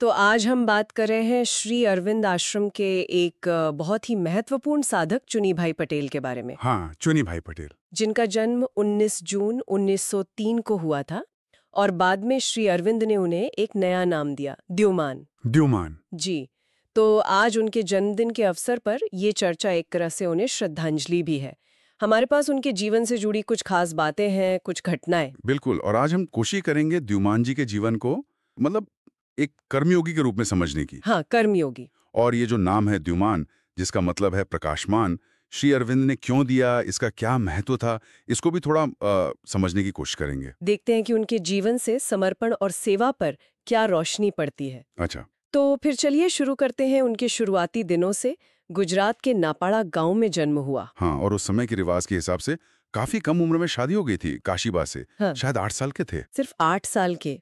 तो आज हम बात कर रहे हैं श्री अरविंद आश्रम के एक बहुत ही महत्वपूर्ण साधक चुनी भाई पटेल के बारे में। हाँ, चुनी भाई पटेल। जिनका जन्म 19 जून 1903 को हुआ था और बाद में श्री अरविंद ने उन्हें एक नया नाम दिया, द्युमान। द्युमान। जी, तो आज उनके जन्मदिन के अवसर पर ये चर्चा एक तरह से उन्हें श्रद्धांजलि भी है। हमारे पास उनके जीवन से जुड़ी कुछ खास बातें हैं, कुछ घटनाएं। बिल्कुल, और आज हम कोशिश करेंगे द्युमान जी के जीवन को मतलब एक कर्मयोगी के रूप में समझने की। हाँ, कर्मयोगी। और ये जो नाम है द्युमान, जिसका मतलब है प्रकाशमान, श्री अरविंद ने क्यों दिया, इसका क्या महत्व था, इसको भी थोड़ा समझने की कोशिश करेंगे। देखते हैं कि उनके जीवन से समर्पण और सेवा पर क्या रोशनी पड़ती है। अच्छा। तो फिर चलिए शुरू करते हैं उनके शुरुआती दिनों से। गुजरात के नापाड़ा गांव में जन्म हुआ। हाँ, और उस समय के रिवाज के हिसाब से काफी कम उम्र में शादी हो गई थी काशीबा से। हाँ। शायद 8 साल के थे। सिर्फ 8 साल के।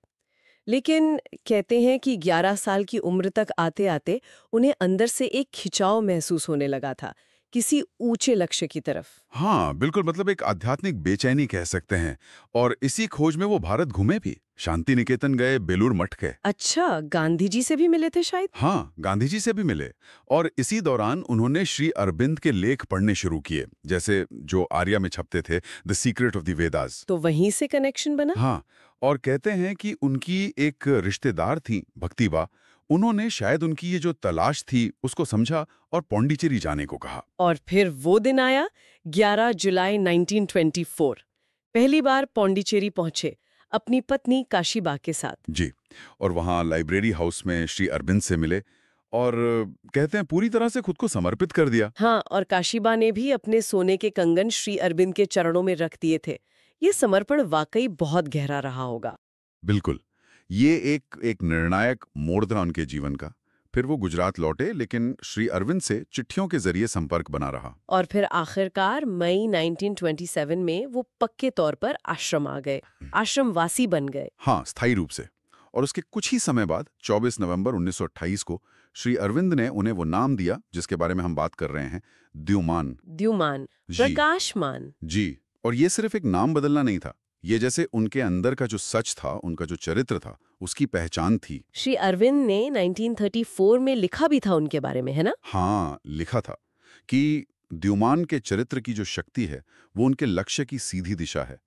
लेकिन कहते हैं कि 11 साल की उम्र तक आते आते उन्हें अंदर से एक खिंचाव महसूस होने लगा था, किसी ऊंचे लक्ष्य की तरफ। हाँ बिल्कुल, मतलब एक आध्यात्मिक बेचैनी कह सकते हैं। और इसी खोज में वो भारत घूमे भी, शांति निकेतन गए, बेलूर मठ गए। अच्छा, गांधी जी से भी मिले थे शायद? हाँ, गांधी जी से भी मिले। और इसी दौरान उन्होंने श्री अरविंद के लेख पढ़ने शुरू किए, जैसे जो आर्या में छपते थे, the secret of the Vedas. तो वहीं से कनेक्शन बना। हाँ, और कहते हैं कि उनकी एक रिश्तेदार थी भक्तिबा, उन्होंने शायद उनकी ये जो तलाश थी उसको समझा और पौंडीचेरी जाने को कहा। और फिर वो दिन आया, 11 जुलाई 1924। पहली बार पौंडीचेरी पहुंचे अपनी पत्नी काशीबा के साथ। जी, और वहाँ लाइब्रेरी हाउस में श्री अरविंद से मिले और कहते हैं पूरी तरह से खुद को समर्पित कर दिया। हाँ, और काशीबा ने भी अपने सोने के कंगन श्री अरविंद के चरणों में रख दिए थे। ये समर्पण वाकई बहुत गहरा रहा होगा। बिल्कुल, ये एक निर्णायक मोड़ था उनके जीवन का। फिर वो गुजरात लौटे, लेकिन श्री अरविंद से चिट्ठियों के जरिए संपर्क बना रहा। और फिर आखिरकार मई 1927 में वो पक्के तौर पर आश्रम आ गए, आश्रम वासी बन गए। हाँ, स्थायी रूप से। और उसके कुछ ही समय बाद 24 नवंबर 1928 को श्री अरविंद ने उन्हें वो नाम दिया जिसके बारे में हम बात कर रहे हैं, द्युमान। द्युमान, जी। प्रकाशमान। जी, और ये सिर्फ एक नाम बदलना नहीं था, ये जैसे उनके अंदर का जो सच था, उनका जो चरित्र था, उसकी पहचान थी। श्री अरविंद ने 1934 में लिखा भी था उनके बारे में, है ना? हाँ, लिखा था कि द्युमान के चरित्र की जो शक्ति है वो उनके लक्ष्य की सीधी दिशा है,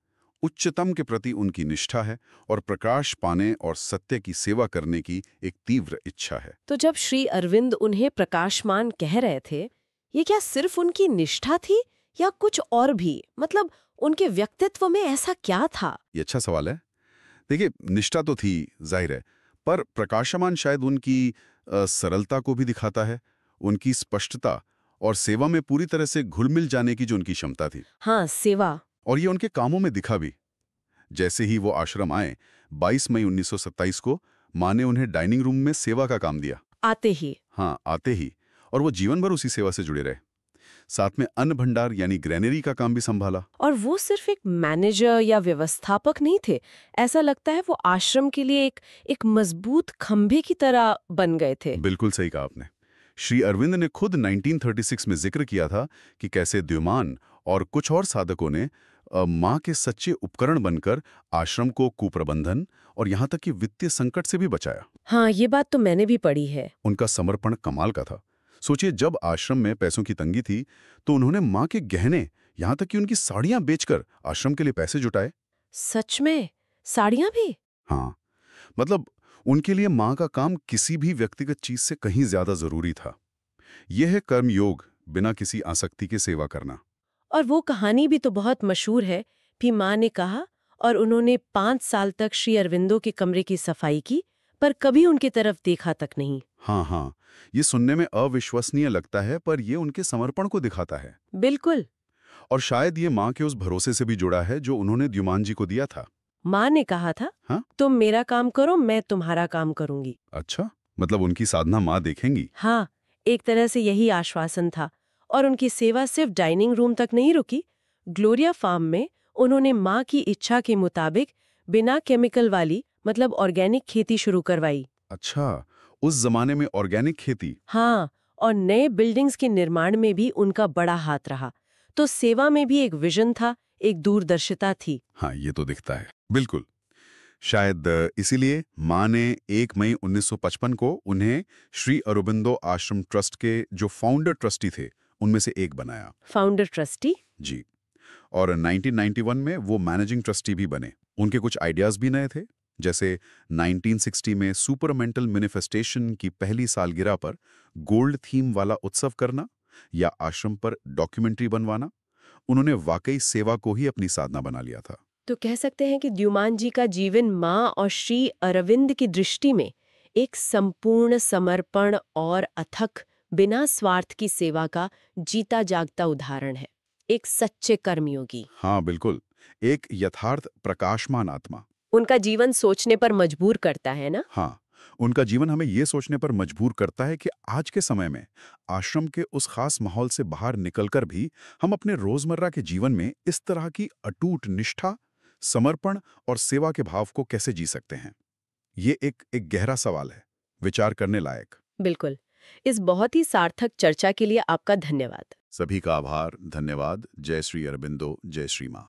उच्चतम के प्रति उनकी निष्ठा है और प्रकाश पाने और सत्य की सेवा करने की एक तीव्र इच्छा है। तो जब श्री अरविंद उन्हें प्रकाशमान कह रहे थे, ये क्या सिर्फ उनकी निष्ठा थी या कुछ और भी? मतलब उनके व्यक्तित्व में ऐसा क्या था? ये अच्छा सवाल है। देखिए, निष्ठा तो थी, जाहिर है, पर प्रकाशमान शायद उनकी सरलता को भी दिखाता है, उनकी स्पष्टता और सेवा में पूरी तरह से घुल-मिल जाने की जो उनकी क्षमता थी। हाँ, सेवा। और ये उनके कामों में दिखा भी। जैसे ही वो आश्रम आए, 22 मई 1927 को माँ ने उन्हें डाइनिंग रूम में सेवा का काम दिया। आते ही। हाँ, आते ही। और वो जीवन भर उसी सेवा से जुड़े रहे। साथ में अन्न भंडार यानी ग्रेनरी का काम भी संभाला। और वो सिर्फ एक मैनेजर या व्यवस्थापक नहीं थे, ऐसा लगता है वो आश्रम के लिए एक मजबूत खंभे की तरह बन गए थे। बिल्कुल सही कहा आपने। श्री अरविंद ने खुद 1936 में जिक्र किया था कि कैसे द्युमान और कुछ और साधकों ने माँ के सच्चे उपकरण बनकर आश्रम को कुप्रबंधन और यहाँ तक कि वित्तीय संकट से भी बचाया। हाँ, ये बात तो मैंने भी पढ़ी है। उनका समर्पण कमाल का था। सोचिए, जब आश्रम में पैसों की तंगी थी तो उन्होंने माँ के गहने, यहाँ तक कि उनकी साड़ियाँ बेचकर आश्रम के लिए पैसे जुटाए। सच में? साड़ियाँ भी? हाँ, मतलब उनके लिए माँ का काम किसी भी व्यक्तिगत चीज से कहीं ज्यादा जरूरी था। यह है कर्मयोग, बिना किसी आसक्ति के सेवा करना। और वो कहानी भी तो बहुत मशहूर है कि माँ ने कहा और उन्होंने 5 साल तक श्री अरविंदो के कमरे की सफाई की, पर कभी उनकी तरफ देखा तक नहीं। हाँ हाँ, ये सुनने में अविश्वसनीय लगता है, पर ये उनके समर्पण को दिखाता है। बिल्कुल। और शायद ये माँ के उस भरोसे से भी जुड़ा है जो उन्होंने द्युमान जी को दिया था। माँ ने कहा था, हाँ? तुम मेरा काम करो, मैं तुम्हारा काम करूंगी। अच्छा, मतलब उनकी साधना माँ देखेंगी। हाँ, एक तरह से यही आश्वासन था। और उनकी सेवा सिर्फ डाइनिंग रूम तक नहीं रुकी। ग्लोरिया फार्म में उन्होंने माँ की इच्छा के मुताबिक बिना केमिकल वाली, मतलब ऑर्गेनिक खेती शुरू करवाई। अच्छा, उस जमाने में ऑर्गेनिक खेती। हाँ, और नए बिल्डिंग्स के निर्माण में भी उनका बड़ा हाथ रहा। तो सेवा में भी एक विजन था, एक दूरदर्शिता थी। हाँ, ये तो दिखता है। बिल्कुल। शायद इसीलिए माँ ने 1 मई 1955 को उन्हें श्री अरबिंदो आश्रम ट्रस्ट के जो फाउंडर ट्रस्टी थे उनमें से एक बनाया। Founder trustee? जी। और 1991 में वो मैनेजिंग ट्रस्टी भी बने। उनके कुछ आइडियाज भी नए थे, जैसे 1960 में सुपर मेंटल मैनिफेस्टेशन की पहली सालगिरह पर गोल्ड थीम वाला उत्सव करना या आश्रम पर डॉक्यूमेंट्री बनवाना। उन्होंने वाकई सेवा को ही अपनी साधना बना लिया था। तो कह सकते हैं कि द्युमान जी का जीवन माँ और श्री अरविंद की दृष्टि में एक संपूर्ण समर्पण और अथक बिना स्वार्थ की सेवा का जीता जागता उदाहरण है। एक सच्चे कर्मयोगी। हाँ बिल्कुल, एक यथार्थ प्रकाशमान आत्मा। उनका जीवन सोचने पर मजबूर करता है ना? हाँ, उनका जीवन हमें ये सोचने पर मजबूर करता है कि आज के समय में आश्रम के उस खास माहौल से बाहर निकलकर भी हम अपने रोजमर्रा के जीवन में इस तरह की अटूट निष्ठा, समर्पण और सेवा के भाव को कैसे जी सकते हैं। ये एक गहरा सवाल है, विचार करने लायक। बिल्कुल। इस बहुत ही सार्थक चर्चा के लिए आपका धन्यवाद। सभी का आभार, धन्यवाद। जय श्री अरबिंदो, जय श्री माँ।